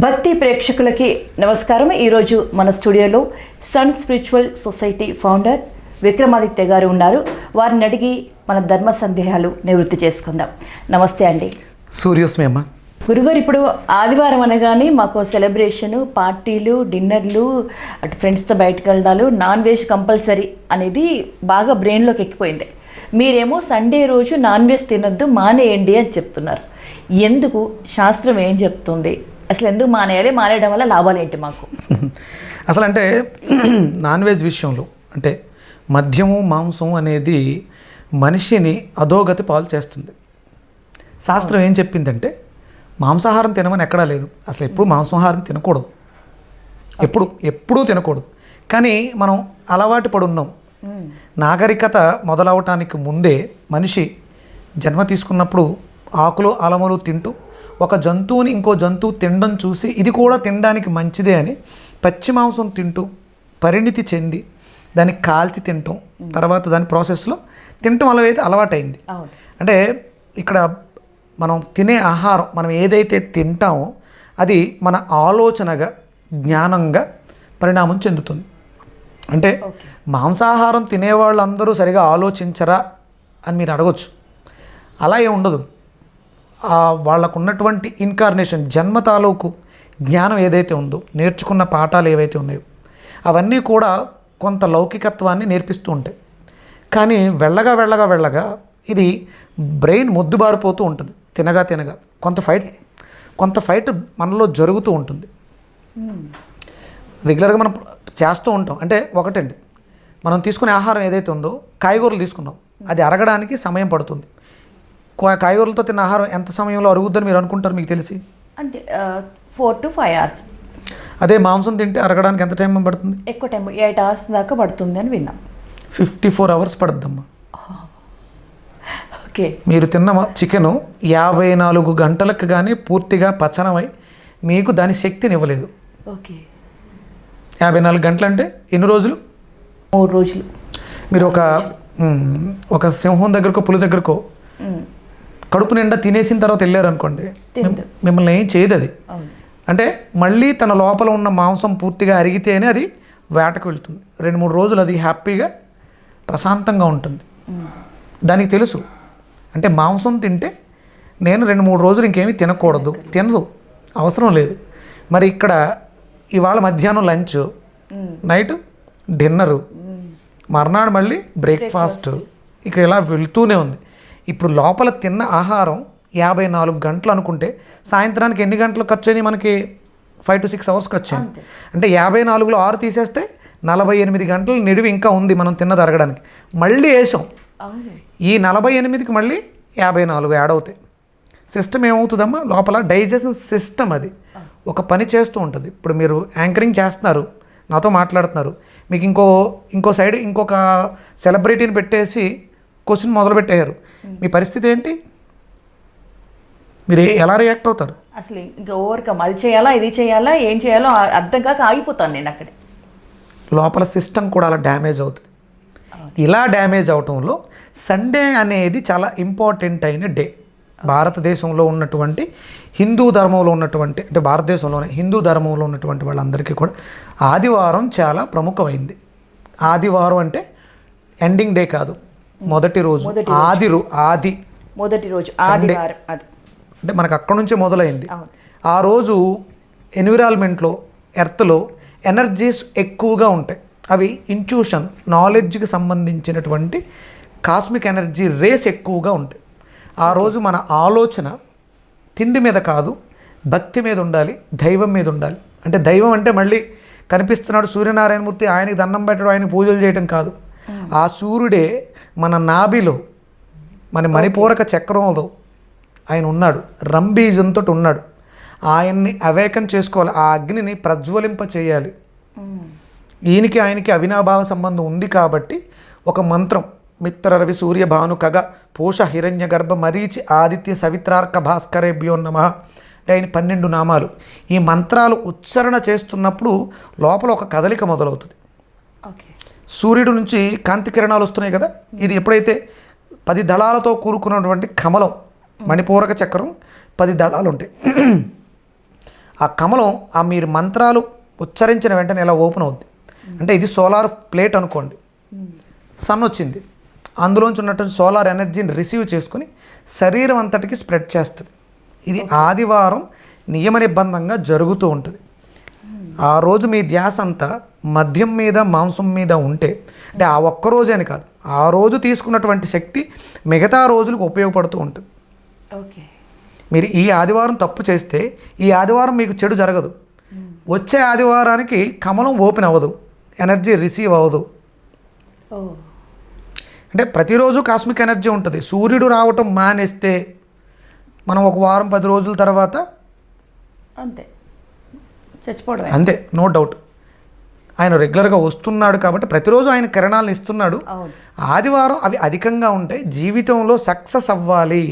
భక్తి ప్రేక్షకులకి నమస్కారం. ఈరోజు మన స్టూడియోలో sun spiritual society founder Vikramaditya garu ఉన్నారు. వారిని అడిగి మన ధర్మ సందేహాలు నివృత్తి చేసుకుందాం. నమస్తే అండి. సూర్యోస్మి అమ్మ. గురుగారు, ఇప్పుడు ఆదివారం అనగానే మాకు సెలబ్రేషను, పార్టీలు, డిన్నర్లు, అటు ఫ్రెండ్స్తో బయటకు వెళ్ళడాలు, నాన్ వెజ్ కంపల్సరీ అనేది బాగా బ్రెయిన్లోకి ఎక్కిపోయింది. మీరేమో సండే రోజు నాన్ వెజ్ తినొద్దు, మానేయండి అని చెప్తున్నారు. ఎందుకు? శాస్త్రం ఏం చెప్తుంది? అసలు ఎందుకు మానేయాలి? మానేయడం వల్ల లాభాలు ఏంటి మాకు? అసలు అంటే నాన్ వెజ్ విషయంలో అంటే మద్యము మాంసం అనేది మనిషిని అధోగతి పాలు చేస్తుంది. శాస్త్రం ఏం చెప్పిందంటే మాంసాహారం తినమని ఎక్కడా లేదు. అసలు ఎప్పుడు మాంసాహారం తినకూడదు, ఎప్పుడూ తినకూడదు. కానీ మనం అలవాటు పడున్నాం. నాగరికత మొదలవటానికి ముందే మనిషి జన్మ తీసుకున్నప్పుడు ఆకులు అలములు తింటూ ఒక జంతువుని ఇంకో జంతువు తినడం చూసి ఇది కూడా తినడానికి మంచిదే అని పచ్చి మాంసం తింటూ పరిణితి చెంది దాన్ని కాల్చి తినటం, తర్వాత దాని ప్రాసెస్లో తినటం అలా అయితే అలవాటైంది. అంటే ఇక్కడ మనం తినే ఆహారం, మనం ఏదైతే తింటామో అది మన ఆలోచనగా జ్ఞానంగా పరిణామం చెందుతుంది. అంటే మాంసాహారం తినేవాళ్ళందరూ సరిగా ఆలోచించరా అని మీరు అడగచ్చు. అలా ఏం ఉండదు. వాళ్ళకు ఉన్నటువంటి ఇన్కార్నేషన్, జన్మ తాలూకు జ్ఞానం ఏదైతే ఉందో, నేర్చుకున్న పాఠాలు ఏవైతే ఉన్నాయో అవన్నీ కూడా కొంత లౌకికత్వాన్ని నేర్పిస్తూ ఉంటాయి. కానీ వెళ్ళగా ఇది బ్రెయిన్ మొద్దుబారిపోతూ ఉంటుంది. తినగా కొంత ఫైట్ మనలో జరుగుతూ ఉంటుంది. రెగ్యులర్గా మనం చేస్తూ ఉంటాం. అంటే ఒకటండి, మనం తీసుకునే ఆహారం ఏదైతే ఉందో, కాయగూరలు తీసుకున్నాం, అది అరగడానికి సమయం పడుతుంది. కాయగూరలతో తిన్న ఆహారం ఎంత సమయంలో అరుగుద్దని మీరు అనుకుంటారు? మీకు తెలిసి అంటే 4 to 5 hours. అదే మాంసం తింటే అరగడానికి ఎంత టైం పడుతుంది? ఎక్కువ టైం, 8 hours దాకా పడుతుంది అని విన్నాం. 54 hours పడుద్దమ్మా. ఓకే. మీరు తిన్న చికెను 54 గంటలకు కానీ పూర్తిగా పచనమై మీకు దాని శక్తిని ఇవ్వలేదు. ఓకే. 54 గంటలు అంటే ఎన్ని రోజులు? 3 రోజులు. మీరు ఒక సింహం దగ్గరకో పులి దగ్గరకో కడుపు నిండా తినేసిన తర్వాత వెళ్ళారు అనుకోండి, మిమ్మల్ని ఏం చేయదు అది. అంటే మళ్ళీ తన లోపల ఉన్న మాంసం పూర్తిగా అరిగితేనే అది వేటకు వెళ్తుంది. 2-3 రోజులు అది హ్యాపీగా ప్రశాంతంగా ఉంటుంది. దానికి తెలుసు. అంటే మాంసం తింటే నేను 2-3 రోజులు ఇంకేమీ తినదు, అవసరం లేదు. మరి ఇక్కడ ఇవాళ మధ్యాహ్నం లంచ్, నైట్ డిన్నరు, మర్నాడు మళ్ళీ బ్రేక్ఫాస్ట్, ఇక ఇలా వెళ్తూనే ఉంది. ఇప్పుడు లోపల తిన్న ఆహారం 54 గంటలు అనుకుంటే సాయంత్రానికి ఎన్ని గంటలు ఖర్చు అయినాయి? మనకి 5 to 6 hours ఖర్చు అయింది. అంటే 54లో 6 తీసేస్తే 48 గంటలు నిడివి ఇంకా ఉంది మనం తిన్నది అరగడానికి. మళ్ళీ వేసాం. ఈ 48కి మళ్ళీ 54 యాడ్ అవుతాయి. సిస్టమ్ ఏమవుతుందమ్మా? లోపల డైజెషన్ సిస్టమ్ అది ఒక పని చేస్తూ ఉంటుంది. ఇప్పుడు మీరు యాంకరింగ్ చేస్తున్నారు, నాతో మాట్లాడుతున్నారు, మీకు ఇంకో సైడ్ ఇంకొక సెలబ్రిటీని పెట్టేసి క్వశ్చన్ మొదలుపెట్టారు. మీ పరిస్థితి ఏంటి? మీరు ఎలా రియాక్ట్ అవుతారు? అసలు ఇంకా ఓవర్కమ్, అది చేయాలా, ఇది చేయాలా, ఏం చేయాలో అర్థం కాక ఆగిపోతాను నేను అక్కడే. లోపల సిస్టమ్ కూడా అలా డ్యామేజ్ అవుతుంది. ఇలా డ్యామేజ్ అవటంలో సండే అనేది చాలా ఇంపార్టెంట్ అయిన డే. భారతదేశంలో ఉన్నటువంటి హిందూ ధర్మంలో ఉన్నటువంటి, అంటే భారతదేశంలోనే హిందూ ధర్మంలో ఉన్నటువంటి వాళ్ళందరికీ కూడా ఆదివారం చాలా ప్రముఖమైంది. ఆదివారం అంటే ఎండింగ్ డే కాదు, మొదటి రోజు, మొదటి రోజు ఆదివారం. అంటే మనకు అక్కడ నుంచే మొదలైంది. ఆ రోజు ఎన్విరాన్మెంట్లో, ఎర్త్లో ఎనర్జీస్ ఎక్కువగా ఉంటాయి. అవి ఇంట్యూషన్, నాలెడ్జ్కి సంబంధించినటువంటి కాస్మిక్ ఎనర్జీ రేస్ ఎక్కువగా ఉంటాయి. ఆ రోజు మన ఆలోచన తిండి మీద కాదు, భక్తి మీద ఉండాలి, దైవం మీద ఉండాలి. అంటే దైవం అంటే మళ్ళీ కనిపిస్తున్నాడు సూర్యనారాయణమూర్తి, ఆయనకి దండం పెట్టడం, ఆయనకి పూజలు చేయడం కాదు. ఆ సూర్యుడే మన నాభిలో, మన మణిపూరక చక్రంలో ఆయన ఉన్నాడు, రంబీజంతో ఉన్నాడు. ఆయన్ని అవేకం చేసుకోవాలి, ఆ అగ్నిని ప్రజ్వలింప చేయాలి. ఆయనకి అవినాభావ సంబంధం ఉంది కాబట్టి ఒక మంత్రం, మిత్ర రవి సూర్య భాను ఖగ పోష హిరణ్య గర్భ మరీచి ఆదిత్య సవిత్రార్క భాస్కరేభ్యో నమః అంటే ఆయన 12 నామాలు. ఈ మంత్రాలు ఉచ్చారణ చేస్తున్నప్పుడు లోపల ఒక కదలిక మొదలవుతుంది. సూర్యుడు నుంచి కాంతి కిరణాలు వస్తున్నాయి కదా, ఇది ఎప్పుడైతే 10 దళాలతో కూరుకున్నటువంటి కమలం, మణిపూరక చక్రం 10 దళాలు ఉంటాయి. ఆ కమలం ఆ మీరు మంత్రాలు ఉచ్చరించిన వెంటనే ఇలా ఓపెన్ అవుద్ది. అంటే ఇది సోలార్ ప్లేట్ అనుకోండి, సన్ వచ్చింది, అందులోంచి ఉన్నటువంటి సోలార్ ఎనర్జీని రిసీవ్ చేసుకుని శరీరం అంతటికి స్ప్రెడ్ చేస్తుంది. ఇది ఆదివారం నియమ నిబంధంగా జరుగుతూ ఉంటుంది. ఆ రోజు మీ ధ్యాస అంతా మద్యం మీద మాంసం మీద ఉంటే, అంటే ఆ ఒక్క రోజే అని కాదు, ఆ రోజు తీసుకున్నటువంటి శక్తి మిగతా రోజులకు ఉపయోగపడుతూ ఉంటుంది. ఓకే. మీరు ఈ ఆదివారం తప్పు చేస్తే ఈ ఆదివారం మీకు చెడు జరగదు. వచ్చే ఆదివారానికి కమలం ఓపెన్ అవ్వదు, ఎనర్జీ రిసీవ్ అవ్వదు. ఓ, అంటే ప్రతిరోజు కాస్మిక్ ఎనర్జీ ఉంటుంది. సూర్యుడు రావటం మానేస్తే మనం ఒక వారం 10 రోజుల తర్వాత అంతే చచ్చిపోవడం. అంతే, నో డౌట్. ఆయన రెగ్యులర్గా వస్తున్నాడు కాబట్టి ప్రతిరోజు ఆయన కిరణాలను ఇస్తున్నాడు. అవును. ఆదివారం అవి అధికంగా ఉంటాయి. జీవితంలో సక్సెస్ అవ్వాలి,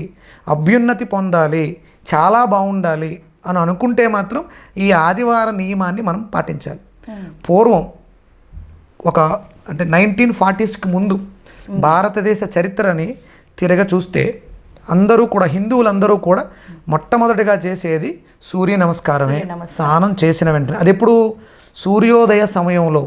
అభ్యున్నతి పొందాలి, చాలా బాగుండాలి అని అనుకుంటే మాత్రం ఈ ఆదివార నియమాన్ని మనం పాటించాలి. పూర్వం ఒక అంటే 1940స్కి ముందు భారతదేశ చరిత్రని తిరగ చూస్తే అందరూ కూడా, హిందువులందరూ కూడా మొట్టమొదటిగా చేసేది సూర్య నమస్కారమే. స్నానం చేసిన వెంటనే, అది ఎప్పుడు సూర్యోదయ సమయంలో,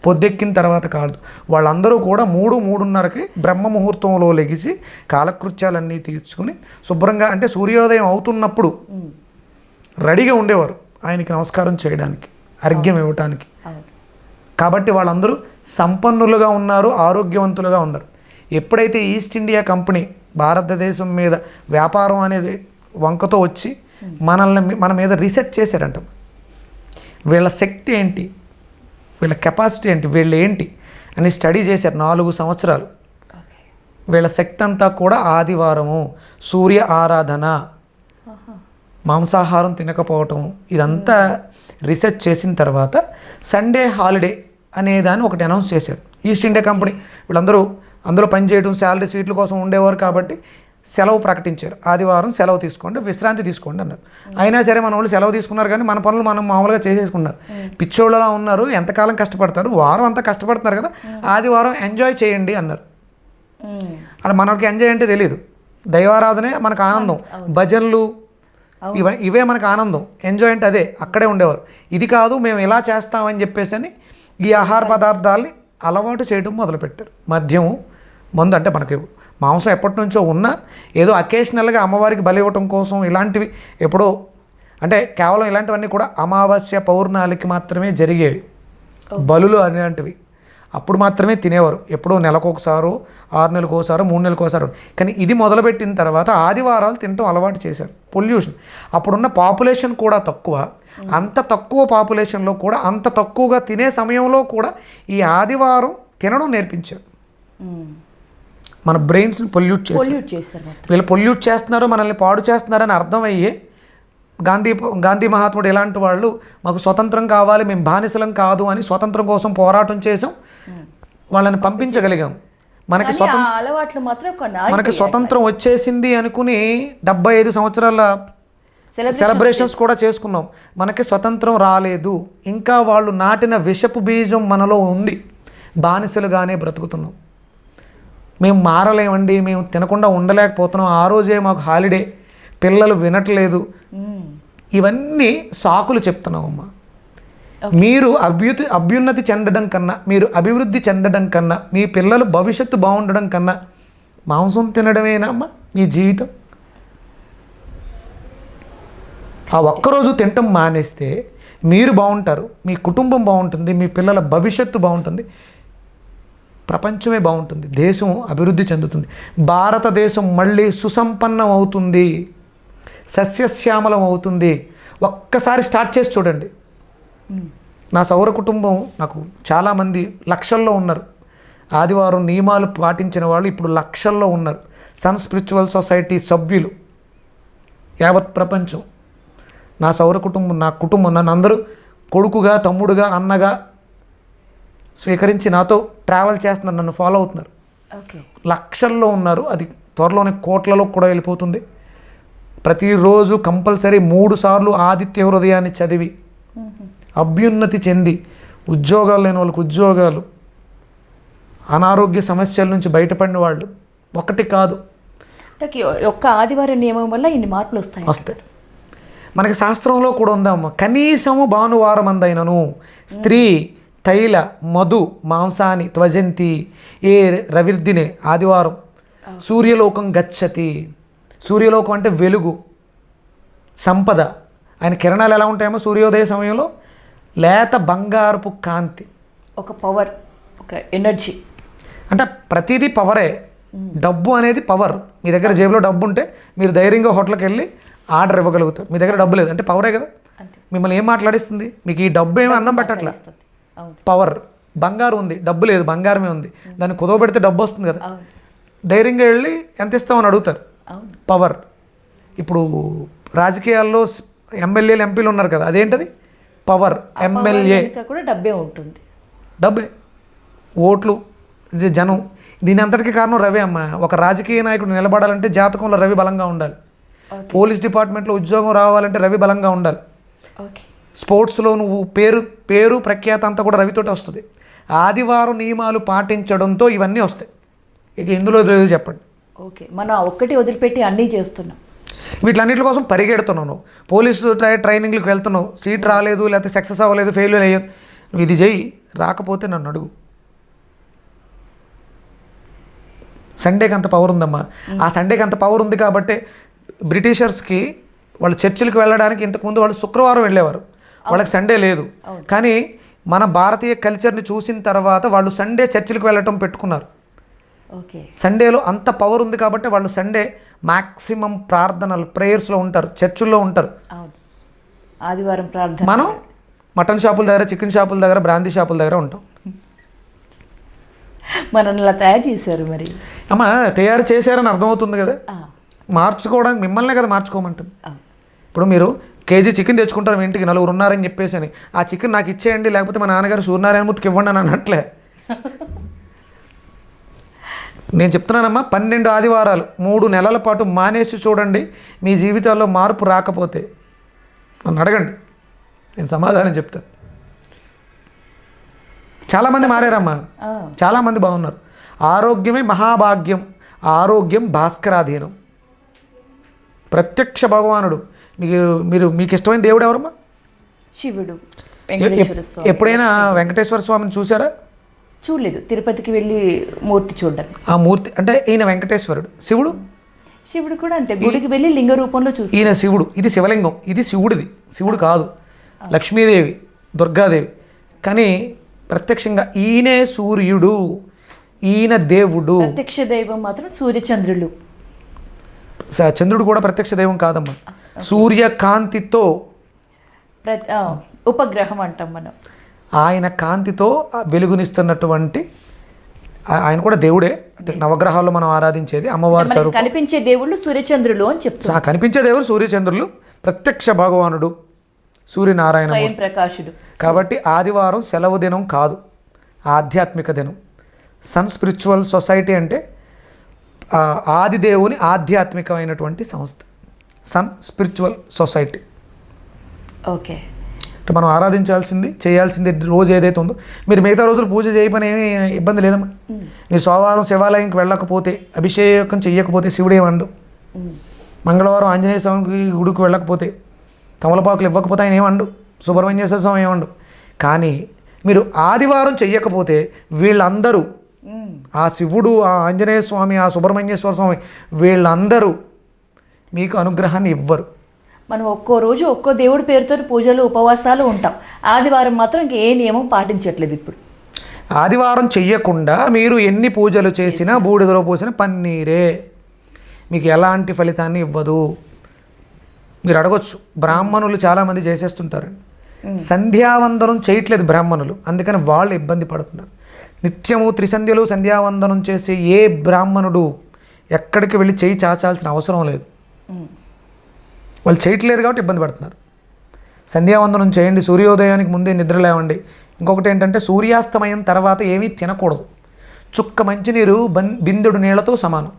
పొద్దెక్కిన తర్వాత కాదు. వాళ్ళందరూ కూడా 3-3:30కి బ్రహ్మ ముహూర్తంలో లెగిసి కాలకృత్యాలన్నీ తీర్చుకుని శుభ్రంగా, అంటే సూర్యోదయం అవుతున్నప్పుడు రెడీగా ఉండేవారు ఆయనకి నమస్కారం చేయడానికి, అర్ఘ్యం ఇవ్వటానికి. కాబట్టి వాళ్ళందరూ సంపన్నులుగా ఉన్నారు, ఆరోగ్యవంతులుగా ఉన్నారు. ఎప్పుడైతే ఈస్ట్ ఇండియా కంపెనీ భారతదేశం మీద వ్యాపారం అనేది వంకతో వచ్చి మన మీద రీసెర్చ్ చేశారంట. వీళ్ళ శక్తి ఏంటి, వీళ్ళ కెపాసిటీ ఏంటి, వీళ్ళు ఏంటి అని స్టడీ చేశారు 4 సంవత్సరాలు. వీళ్ళ శక్తి అంతా కూడా ఆదివారము, సూర్య ఆరాధన, మాంసాహారం తినకపోవటం, ఇదంతా రీసెర్చ్ చేసిన తర్వాత సండే హాలిడే అనేదాన్ని ఒకటి అనౌన్స్ చేశారు. ఈస్ట్ ఇండియా కంపెనీ వీళ్ళందరూ అందులో పనిచేయడం, శాలరీ సీట్ల కోసం ఉండేవారు కాబట్టి సెలవు ప్రకటించారు. ఆదివారం సెలవు తీసుకోండి, విశ్రాంతి తీసుకోండి అన్నారు. అయినా సరే మన వాళ్ళు సెలవు తీసుకున్నారు, కానీ మన పనులు మనం మామూలుగా చేసేసుకున్నారు. పిచ్చోళ్ళలా ఉన్నారు, ఎంతకాలం కష్టపడతారు, వారం అంతా కష్టపడుతున్నారు కదా, ఆదివారం ఎంజాయ్ చేయండి అన్నారు. అక్కడ మనకి ఎంజాయ్ అంటే తెలియదు, దైవారాధనే మనకు ఆనందం, భజనలు ఇవే మనకు ఆనందం, ఎంజాయ్ అంటే అదే, అక్కడే ఉండేవారు. ఇది కాదు మేము ఇలా చేస్తామని చెప్పేసి అని ఈ ఆహార పదార్థాలని అలవాటు చేయడం మొదలుపెట్టారు. మద్యము, మందు, అంటే మనకి మాంసం ఎప్పటి నుంచో ఉన్నా ఏదో అకేషనల్గా అమ్మవారికి బలి ఇవ్వటం కోసం ఇలాంటివి ఎప్పుడో, అంటే కేవలం ఇలాంటివన్నీ కూడా అమావాస్య పౌర్ణాలకి మాత్రమే జరిగేవి బలులు అనేటివి. అప్పుడు మాత్రమే తినేవారు, ఎప్పుడో నెలకొకసారో 6 నెలలకు ఒకసారో 3 నెలలకు ఒకసారో. కానీ ఇది మొదలుపెట్టిన తర్వాత ఆదివారాలు తినటం అలవాటు చేశారు. పొల్యూషన్, అప్పుడున్న పాపులేషన్ కూడా తక్కువ, అంత తక్కువ పాపులేషన్లో కూడా అంత తక్కువగా తినే సమయంలో కూడా ఈ ఆదివారం తినడం నేర్పించారు. మన బ్రెయిన్స్ని పొల్యూట్ చేశారు. వీళ్ళు పొల్యూట్ చేస్తున్నారు, మనల్ని పాడు చేస్తున్నారని అర్థమయ్యే గాంధీ మహాత్ముడు ఇలాంటి వాళ్ళు మాకు స్వతంత్రం కావాలి, మేము బానిసలం కాదు అని స్వతంత్రం కోసం పోరాటం చేసాం, వాళ్ళని పంపించగలిగాం. మనకి స్వతంత్రం వచ్చేసింది అనుకుని 75 సంవత్సరాల సెలబ్రేషన్స్ కూడా చేసుకున్నాం. మనకి స్వతంత్రం రాలేదు, ఇంకా వాళ్ళు నాటిన విషపు బీజం మనలో ఉంది, బానిసలుగానే బ్రతుకుతున్నాం. మేము మారలేమండి, మేము తినకుండా ఉండలేకపోతున్నాం, ఆ రోజే మాకు హాలిడే, పిల్లలు వినట్లేదు, ఇవన్నీ సాకులు చెప్తున్నామమ్మా. మీరు అభ్యున్నతి చెందడం కన్నా, మీరు అభివృద్ధి చెందడం కన్నా, మీ పిల్లలు భవిష్యత్తు బాగుండడం కన్నా మాంసం తినడమేనమ్మా మీ జీవితం. ఆ ఒక్కరోజు తినటం మానేస్తే మీరు బాగుంటారు, మీ కుటుంబం బాగుంటుంది, మీ పిల్లల భవిష్యత్తు బాగుంటుంది, ప్రపంచమే బాగుంటుంది, దేశం అభివృద్ధి చెందుతుంది, భారతదేశం మళ్ళీ సుసంపన్నం అవుతుంది, సస్యశ్యామలం అవుతుంది. ఒక్కసారి స్టార్ట్ చేసి చూడండి. నా సౌర కుటుంబం నాకు చాలామంది లక్షల్లో ఉన్నారు. ఆదివారం నియమాలు పాటించిన వాళ్ళు ఇప్పుడు లక్షల్లో ఉన్నారు. సన్ స్పిరిచువల్ సొసైటీ సభ్యులు యావత్ ప్రపంచం నా సౌర కుటుంబం, నా కుటుంబం, నన్ను అందరూ కొడుకుగా, తమ్ముడుగా, అన్నగా స్వీకరించి నాతో ట్రావెల్ చేస్తున్నారు, నన్ను ఫాలో అవుతున్నారు. లక్షల్లో ఉన్నారు, అది త్వరలోనే కోట్లలో కూడా వెళ్ళిపోతుంది. ప్రతిరోజు కంపల్సరీ 3 సార్లు ఆదిత్య హృదయాన్ని చదివి అభ్యున్నతి చెంది, ఉద్యోగాలు లేని వాళ్ళకి ఉద్యోగాలు, అనారోగ్య సమస్యల నుంచి బయటపడిన వాళ్ళు ఒకటి కాదు, ఒక్క ఆదివారం నియమం వల్ల ఇన్ని మార్పులు వస్తాయి. మనకి శాస్త్రంలో కూడా ఉందమ్మ, కనీసము భానువారం అందైనను స్త్రీ తైల మధు మాంసాని త్వజంతి ఏ రవిర్దినే ఆదివారం సూర్యలోకం గచ్చతి. సూర్యలోకం అంటే వెలుగు, సంపద. ఆయన కిరణాలు ఎలా ఉంటాయేమో సూర్యోదయ సమయంలో లేత బంగారపు కాంతి, ఒక పవర్, ఒక ఎనర్జీ. అంటే ప్రతిదీ పవరే. డబ్బు అనేది పవర్. మీ దగ్గర జేబులో డబ్బు ఉంటే మీరు ధైర్యంగా హోటల్కి వెళ్ళి ఆర్డర్ ఇవ్వగలుగుతారు. మీ దగ్గర డబ్బు లేదు అంటే పవరే కదా. మిమ్మల్ని ఏం మాట్లాడిస్తుంది? మీకు ఈ డబ్బు ఏమి అన్నం పెట్టట్లా, పవర్. బంగారం ఉంది, డబ్బు లేదు, బంగారమే ఉంది, దాన్ని కుదవబెడితే డబ్బు వస్తుంది కదా. ధైర్యంగా వెళ్ళి ఎంత ఇస్తామని అడుగుతారు, పవర్. ఇప్పుడు రాజకీయాల్లో ఎమ్మెల్యేలు ఎంపీలు ఉన్నారు కదా, అదేంటది పవర్. ఎమ్మెల్యే కూడా డబ్బే ఉంటుంది, డబ్బే, ఓట్లు, జనం. దీని అంతటికీ కారణం రవి అమ్మ. ఒక రాజకీయ నాయకుడు నిలబడాలంటే జాతకంలో రవి బలంగా ఉండాలి. పోలీస్ డిపార్ట్మెంట్లో ఉద్యోగం రావాలంటే రవి బలంగా ఉండాలి. స్పోర్ట్స్లో నువ్వు పేరు ప్రఖ్యాత అంతా కూడా రవితోటి వస్తుంది. ఆదివారం నియమాలు పాటించడంతో ఇవన్నీ వస్తాయి. ఇక ఇందులో లేదు చెప్పండి. ఓకే, మనం ఒక్కటి వదిలిపెట్టి అన్నీ చేస్తున్నాం. వీటిలన్నిటి కోసం పరిగెడుతున్నావు. పోలీసు ట్రైనింగ్లకు వెళ్తున్నావు, సీట్ రాలేదు, లేకపోతే సక్సెస్ అవ్వలేదు, ఫెయిల్యూర్ అయ్యావు. నువ్వు ఇది చెయ్యి, రాకపోతే నన్ను అడుగు. సండేకి అంత పవర్ ఉందమ్మా. ఆ సండేకి అంత పవర్ ఉంది కాబట్టి బ్రిటిషర్స్కి వాళ్ళు చర్చిలకు వెళ్ళడానికి ఇంతకుముందు వాళ్ళు శుక్రవారం వెళ్ళేవారు, వాళ్ళకి సండే లేదు. కానీ మన భారతీయ కల్చర్ని చూసిన తర్వాత వాళ్ళు సండే చర్చిలకు వెళ్ళటం పెట్టుకున్నారు. సండేలో అంత పవర్ ఉంది కాబట్టి వాళ్ళు సండే మ్యాక్సిమం ప్రార్థనలు, ప్రేయర్స్లో ఉంటారు, చర్చిల్లో ఉంటారు. ఆదివారం ప్రార్థన. మనం మటన్ షాపుల దగ్గర, చికెన్ షాపుల దగ్గర, బ్రాందీ షాపుల దగ్గర ఉంటాం. మనల్ని ఇలా తయారు చేశారు. మరి అమ్మ తయారు చేశారని అర్థమవుతుంది కదా. మార్చుకోవడానికి మిమ్మల్నే కదా మార్చుకోమంటుంది. ఇప్పుడు మీరు కేజీ చికెన్ తెచ్చుకుంటారు, మీ ఇంటికి నలుగురు ఉన్నారని చెప్పేసి అని, ఆ చికెన్ నాకు ఇచ్చేయండి, లేకపోతే మా నాన్నగారు సూర్యనారాయణమూర్తికి ఇవ్వండి అని అన్నట్లే. నేను చెప్తున్నానమ్మా, 12 ఆదివారాలు 3 నెలల పాటు మానేసి చూడండి. మీ జీవితాల్లో మార్పు రాకపోతే నన్ను అడగండి, నేను సమాధానం చెప్తాను. చాలామంది మారారమ్మా, చాలామంది బాగున్నారు. ఆరోగ్యమే మహాభాగ్యం, ఆరోగ్యం భాస్కరాధీనం. ప్రత్యక్ష భగవానుడు. మీకు ఇష్టమైన దేవుడు ఎవరమ్మా? శివుడు. ఎప్పుడైనా వెంకటేశ్వర స్వామిని చూసారా? చూడలేదు. తిరుపతికి వెళ్ళి మూర్తి చూడండి. ఆ మూర్తి అంటే ఈయన వెంకటేశ్వరుడు. శివుడు కూడా అంతే, గుడికి వెళ్ళి లింగ రూపంలో చూసి. ఈయన శివుడు, ఇది శివలింగం, ఇది శివుడిది. శివుడు కాదు, లక్ష్మీదేవి, దుర్గాదేవి. కానీ ప్రత్యక్షంగా ఈయనే సూర్యుడు, ఈయన దేవుడు. ప్రత్యక్ష దైవం మాత్రం సూర్యచంద్రులు. చంద్రుడు కూడా ప్రత్యక్ష దైవం కాదమ్మా. సూర్యకాంతితో ఉపగ్రహం అంటాం మనం. ఆయన కాంతితో వెలుగునిస్తున్నటువంటి ఆయన కూడా దేవుడే. అంటే నవగ్రహాల్లో మనం ఆరాధించేది అమ్మవారి స్వరూపం. కనిపించే దేవుళ్ళు సూర్యచంద్రులు అని చెప్తారు. కనిపించే దేవుడు సూర్యచంద్రులు, ప్రత్యక్ష భగవానుడు సూర్యనారాయణ స్వయం ప్రకాశుడు. కాబట్టి ఆదివారం సెలవు దినం కాదు, ఆధ్యాత్మిక దినం. సన్ స్పిరిచువల్ సొసైటీ అంటే ఆదిదేవుని ఆధ్యాత్మికమైనటువంటి సంస్థ, సన్ స్పిరిచువల్ సొసైటీ. ఓకే, అంటే మనం ఆరాధించాల్సింది, చేయాల్సింది రోజు ఏదైతే ఉందో. మీరు మిగతా రోజులు పూజ చేయపని ఏమీ ఇబ్బంది లేదమ్మా. మీరు సోమవారం శివాలయంకి వెళ్ళకపోతే, అభిషేకం చెయ్యకపోతే శివుడేమండు. మంగళవారం ఆంజనేయ స్వామికి గుడికి వెళ్ళకపోతే, తమలపాకులు ఇవ్వకపోతే ఆయన ఏమండు, సుబ్రహ్మణ్యేశ్వర స్వామి ఏమండు. కానీ మీరు ఆదివారం చెయ్యకపోతే వీళ్ళందరూ, ఆ శివుడు, ఆ ఆంజనేయ స్వామి, ఆ సుబ్రహ్మణ్యేశ్వర స్వామి, వీళ్ళందరూ మీకు అనుగ్రహాన్ని ఇవ్వరు. మనం ఒక్కో రోజు ఒక్కో దేవుడి పేరుతో పూజలు, ఉపవాసాలు ఉంటాం. ఆదివారం మాత్రం ఇంక ఏ నియమం పాటించట్లేదు. ఇప్పుడు ఆదివారం చెయ్యకుండా మీరు ఎన్ని పూజలు చేసినా, బూడిదలో పోసిన పన్నీరే, మీకు ఎలాంటి ఫలితాన్ని ఇవ్వదు. మీరు అడగొచ్చు, బ్రాహ్మణులు చాలామంది చేసేస్తుంటారు. సంధ్యావందనం చేయట్లేదు బ్రాహ్మణులు, అందుకని వాళ్ళు ఇబ్బంది పడుతున్నారు. నిత్యము త్రిసంధ్యలు సంధ్యావందనం చేసే ఏ బ్రాహ్మణుడు ఎక్కడికి వెళ్ళి చేయి చాచాల్సిన అవసరం లేదు. వాళ్ళు చేయట్లేదు కాబట్టి ఇబ్బంది పడుతున్నారు. సంధ్యావందనం చేయండి, సూర్యోదయానికి ముందే నిద్ర లేవండి. ఇంకొకటి ఏంటంటే సూర్యాస్తమయం తర్వాత ఏమీ తినకూడదు. చుక్క మంచినీరు బిందెడు నీళ్లతో సమానం.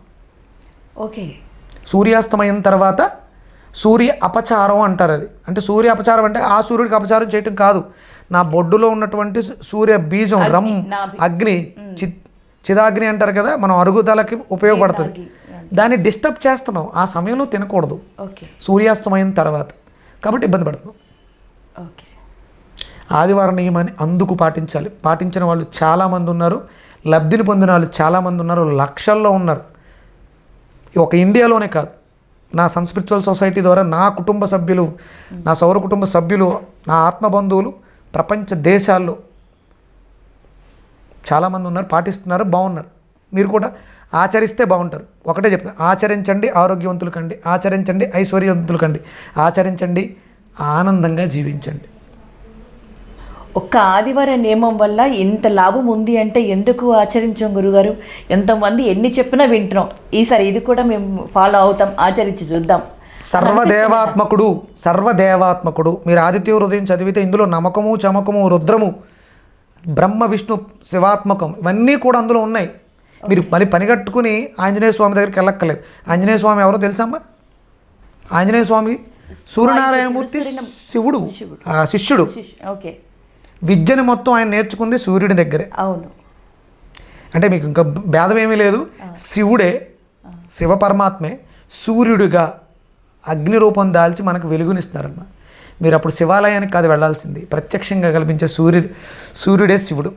ఓకే, సూర్యాస్తమయం తర్వాత సూర్య అపచారం అంటారు. అది అంటే సూర్య అపచారం అంటే ఆ సూర్యుడికి అపచారం చేయటం కాదు. నా బొడ్డులో ఉన్నటువంటి సూర్య బీజం, అగ్ని, చిదాగ్ని అంటారు కదా, మనం అరుగుదలకి ఉపయోగపడుతుంది. దాన్ని డిస్టర్బ్ చేస్తున్నాం. ఆ సమయంలో తినకూడదు, సూర్యాస్తమయం తర్వాత. కాబట్టి ఇబ్బంది పడుతున్నాం. ఓకే. ఆదివారం నియమాన్ని అందుకు పాటించాలి. పాటించిన వాళ్ళు చాలామంది ఉన్నారు, లబ్ధిని పొందిన వాళ్ళు చాలామంది ఉన్నారు, లక్షల్లో ఉన్నారు. ఒక ఇండియాలోనే కాదు, నా సన్ స్పిరిచువల్ సొసైటీ ద్వారా నా కుటుంబ సభ్యులు, నా సౌర కుటుంబ సభ్యులు, నా ఆత్మ బంధువులు ప్రపంచ దేశాల్లో చాలామంది ఉన్నారు, పాటిస్తున్నారు, బాగున్నారు. మీరు కూడా ఆచరిస్తే బాగుంటారు. ఒకటే చెప్తాను, ఆచరించండి ఆరోగ్యవంతులు కండి, ఆచరించండి ఐశ్వర్యవంతులు కండి, ఆచరించండి ఆనందంగా జీవించండి. ఒక్క ఆదివారం నియమం వల్ల ఇంత లాభం ఉంది అంటే ఎందుకు ఆచరించాం గురుగారు? ఎంతమంది ఎన్ని చెప్పినా వింటున్నాం. ఈసారి ఇది కూడా మేము ఫాలో అవుతాం, ఆచరించి చూద్దాం. సర్వదేవాత్మకుడు, సర్వదేవాత్మకుడు. మీరు ఆదిత్య హృదయం చదివితే ఇందులో నమకము, చమకము, రుద్రము, బ్రహ్మ, విష్ణు, శివాత్మకం ఇవన్నీ కూడా అందులో ఉన్నాయి. మీరు పని కట్టుకుని ఆంజనేయ స్వామి దగ్గరికి వెళ్ళక్కర్లేదు. ఆంజనేయ స్వామి ఎవరో తెలుసమ్మా? ఆంజనేయ స్వామి సూర్యనారాయణమూర్తి శివుడు, శిష్యుడు. ఓకే. విద్యని మొత్తం ఆయన నేర్చుకుంది సూర్యుడి దగ్గరే. అవును. అంటే మీకు ఇంకా భేదం ఏమీ లేదు. శివుడే, శివ పరమాత్మే సూర్యుడిగా అగ్ని రూపం దాల్చి మనకు వెలుగునిస్తున్నారమ్మా. మీరు అప్పుడు శివాలయానికి కాదు వెళ్ళాల్సింది, ప్రత్యక్షంగా కల్పించే సూర్యుడే శివుడు.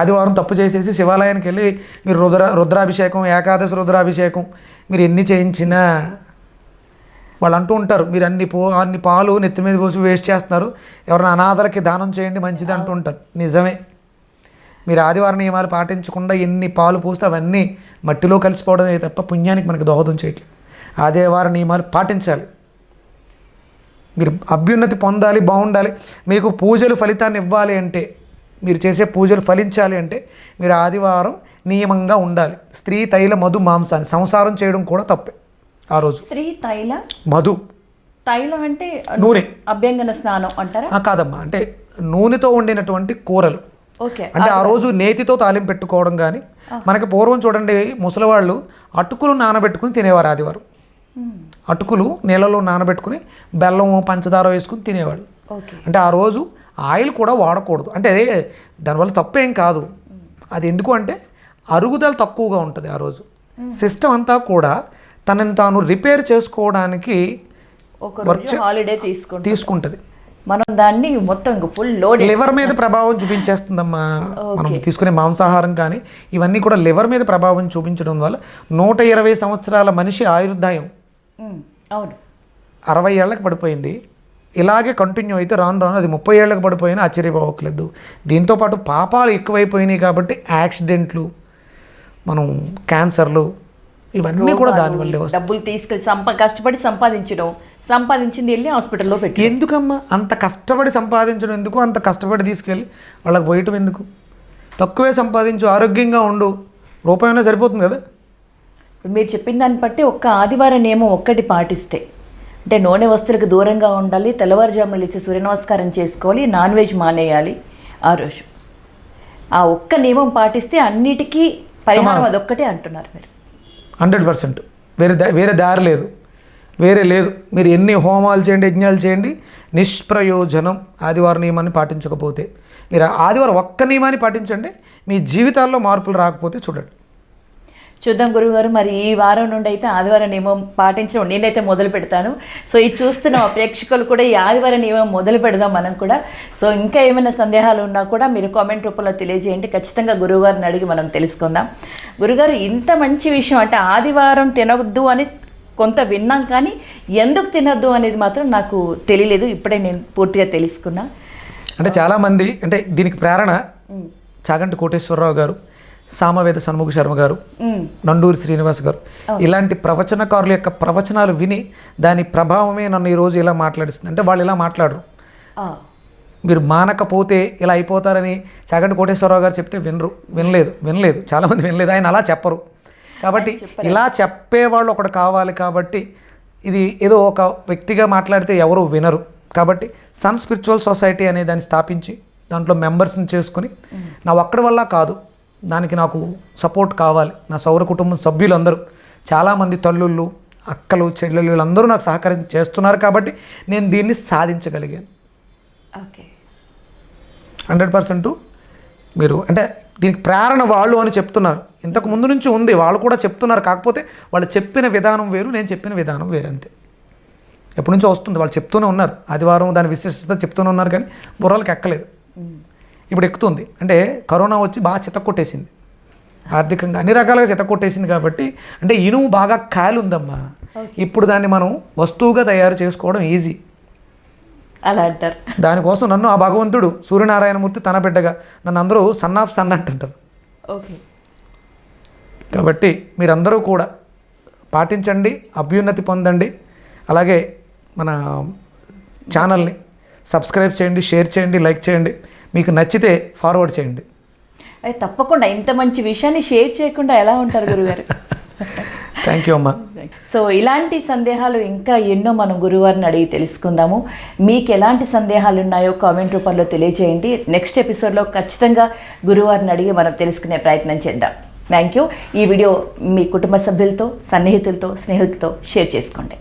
ఆదివారం తప్పు చేసేసి శివాలయానికి వెళ్ళి మీరు రుద్రాభిషేకం, ఏకాదశి రుద్రాభిషేకం మీరు ఎన్ని చేయించినా వాళ్ళు అంటూ ఉంటారు, మీరు అన్ని పాలు నెత్తి మీద పోసి వేస్ట్ చేస్తున్నారు, ఎవరైనా అనాథలకి దానం చేయండి మంచిది అంటూ ఉంటారు. నిజమే. మీరు ఆదివారం నియమాలు పాటించకుండా ఎన్ని పాలు పోస్తే అవన్నీ మట్టిలో కలిసిపోవడమే తప్ప పుణ్యానికి మనకు దోహదం చేయట్లేదు. ఆదివారం నియమాలు పాటించాలి. మీరు అభ్యున్నతి పొందాలి, బాగుండాలి. మీకు పూజలు ఫలితాన్ని ఇవ్వాలి అంటే, మీరు చేసే పూజలు ఫలించాలి అంటే మీరు ఆదివారం నియమంగా ఉండాలి. స్త్రీ తైల మధు మాంసాన్ని సంసారం చేయడం కూడా తప్పే ఆ రోజు. స్త్రీ తైల మధు, తైలం అంటే నూనె, అభ్యంగన స్నానం అంటారా? కాదమ్మా, అంటే నూనెతో వండినటువంటి కూరలు. ఓకే. అంటే ఆ రోజు నేతితో తాలింపు పెట్టుకోవడం. కానీ మనకి పూర్వం చూడండి, ముసలివాళ్ళు అటుకులు నానబెట్టుకుని తినేవారు ఆదివారం. అటుకులు నీళ్ళలో నానబెట్టుకుని బెల్లం పంచదార వేసుకుని తినేవాళ్ళు. అంటే ఆ రోజు ఆయిల్ కూడా వాడకూడదు. అంటే దానివల్ల తప్పేం కాదు. అది ఎందుకు అంటే అరుగుదల తక్కువగా ఉంటుంది ఆ రోజు. సిస్టమ్ అంతా కూడా తనని తాను రిపేర్ చేసుకోవడానికి హాలిడే తీసుకుంటుంది. మనం దాన్ని మొత్తం ఫుల్ లోడ్ లివర్ మీద ప్రభావం చూపించేస్తుందమ్మా. మనం తీసుకునే మాంసాహారం కానీ ఇవన్నీ కూడా లివర్ మీద ప్రభావం చూపించడం వల్ల 120 సంవత్సరాల మనిషి ఆయుర్దాయం అవును 60 ఏళ్ళకి పడిపోయింది. ఇలాగే కంటిన్యూ అయితే రాను రాను అది 30 ఏళ్ళకి పడిపోయినా ఆశ్చర్యపోవట్లేదు. దీంతోపాటు పాపాలు ఎక్కువైపోయినాయి కాబట్టి యాక్సిడెంట్లు, మనం క్యాన్సర్లు ఇవన్నీ కూడా దానివల్లే వస్తాయి. డబ్బులు తీసుకెళ్ళి కష్టపడి సంపాదించింది వెళ్ళి హాస్పిటల్లో పెట్టి ఎందుకమ్మా అంత కష్టపడి సంపాదించడం ఎందుకు? అంత కష్టపడి తీసుకెళ్ళి వాళ్ళకి పోయటం ఎందుకు? తక్కువే సంపాదించు, ఆరోగ్యంగా ఉండు, రూపాయైనా సరిపోతుంది కదా. మీరు చెప్పిన దాన్ని బట్టి ఒక్క ఆదివారం నియమం ఒక్కటి పాటిస్తే, అంటే నూనె వస్తువులకు దూరంగా ఉండాలి, తెల్లవారుజామున లేచి సూర్య నమస్కారం చేసుకోవాలి, నాన్ వెజ్ మానేయాలి ఆ రోజు. ఆ ఒక్క నియమం పాటిస్తే అన్నిటికీ పరిహారం అదొక్కటే అంటున్నారు మీరు. 100%. వేరే దారి లేదు, వేరే లేదు. మీరు ఎన్ని హోమాలు చేయండి, యజ్ఞాలు చేయండి, నిష్ప్రయోజనం ఆదివారం నియమాన్ని పాటించకపోతే. మీరు ఆదివారం ఒక్క నియమాన్ని పాటించండి, మీ జీవితాల్లో మార్పులు రాకపోతే చూడండి. చూద్దాం గురువుగారు, మరి ఈ వారం నుండి అయితే ఆదివారం నియమం పాటించడం నేనైతే మొదలు పెడతాను. సో ఇది చూస్తున్న మా ప్రేక్షకులు కూడా ఈ ఆదివారం నియమం మొదలు పెడదాం మనం కూడా. సో ఇంకా ఏమైనా సందేహాలు ఉన్నా కూడా మీరు కామెంట్ రూపంలో తెలియజేయండి, ఖచ్చితంగా గురువుగారిని అడిగి మనం తెలుసుకుందాం. గురుగారు, ఇంత మంచి విషయం, అంటే ఆదివారం తినవద్దు అని కొంత విన్నాం, కానీ ఎందుకు తినద్దు అనేది మాత్రం నాకు తెలియలేదు. ఇప్పుడే నేను పూర్తిగా తెలుసుకున్నా. అంటే చాలామంది, అంటే దీనికి ప్రేరణ చాగంటి కోటేశ్వరరావు గారు, సామవేద షణ్ముఖ శర్మ గారు, నండూరి శ్రీనివాస్ గారు, ఇలాంటి ప్రవచనకారుల యొక్క ప్రవచనాలు విని దాని ప్రభావమే నన్ను ఈరోజు ఇలా మాట్లాడిస్తుంది. అంటే వాళ్ళు ఇలా మాట్లాడరు, మీరు మానకపోతే ఇలా అయిపోతారని చాగంటి కోటేశ్వరరావు గారు చెప్తే వినలేదు చాలామంది వినలేదు. ఆయన అలా చెప్పరు. కాబట్టి ఇలా చెప్పేవాళ్ళు ఒకడు కావాలి. కాబట్టి ఇది ఏదో ఒక వ్యక్తిగా మాట్లాడితే ఎవరు వినరు. కాబట్టి సన్ స్పిరిచువల్ సొసైటీ అనే దాన్ని స్థాపించి దాంట్లో మెంబర్స్ని చేసుకుని నా ఒక్కడి వల్ల కాదు, దానికి నాకు సపోర్ట్ కావాలి. నా సౌర కుటుంబం సభ్యులందరూ, చాలామంది తల్లుళ్ళు, అక్కలు, చెల్లెళ్ళు వీళ్ళందరూ నాకు సహకరించి చేస్తున్నారు. కాబట్టి నేను దీన్ని సాధించగలిగాను. ఓకే, 100%. మీరు అంటే దీనికి ప్రేరణ వాళ్ళు అని చెప్తున్నారు. ఇంతకు ముందు నుంచి ఉంది, వాళ్ళు కూడా చెప్తున్నారు. కాకపోతే వాళ్ళు చెప్పిన విధానం వేరు, నేను చెప్పిన విధానం వేరు అంతే. ఎప్పటి నుంచో వస్తుంది, వాళ్ళు చెప్తూనే ఉన్నారు. ఆదివారం దాని విశిష్టత చెప్తూనే ఉన్నారు, కానీ బుర్రలకు ఎక్కలేదు. ఇప్పుడు ఎక్కుతుంది. అంటే కరోనా వచ్చి బాగా చితక్కొట్టేసింది, ఆర్థికంగా అన్ని రకాలుగా చితక్కొట్టేసింది. కాబట్టి అంటే ఇనుము బాగా కాలు ఉందమ్మా. ఇప్పుడు దాన్ని మనం వస్తువుగా తయారు చేసుకోవడం ఈజీ. అలా అంటారు. దానికోసం నన్ను ఆ భగవంతుడు సూర్యనారాయణమూర్తి తన బిడ్డగా నన్ను అందరూ సన్ ఆఫ్ సన్ అంటుంటారు. ఓకే. కాబట్టి మీరందరూ కూడా పాటించండి, అభ్యున్నతి పొందండి. అలాగే మన ఛానల్ని సబ్స్క్రైబ్ చేయండి, షేర్ చేయండి, లైక్ చేయండి. మీకు నచ్చితే ఫార్వర్డ్ చేయండి. అయితే తప్పకుండా ఇంత మంచి విషయాన్ని షేర్ చేయకుండా ఎలా ఉంటారు గురుగారు? థ్యాంక్ యూ అమ్మా. సో ఇలాంటి సందేహాలు ఇంకా ఎన్నో మనం గురువారిని అడిగి తెలుసుకుందాము. మీకు ఎలాంటి సందేహాలు ఉన్నాయో కామెంట్ రూపంలో తెలియజేయండి. నెక్స్ట్ ఎపిసోడ్లో ఖచ్చితంగా గురువారిని అడిగి మనం తెలుసుకునే ప్రయత్నం చేద్దాం. Thank you. ఈ వీడియో మీ కుటుంబ సభ్యులతో, సన్నిహితులతో, స్నేహితులతో షేర్ చేసుకోండి.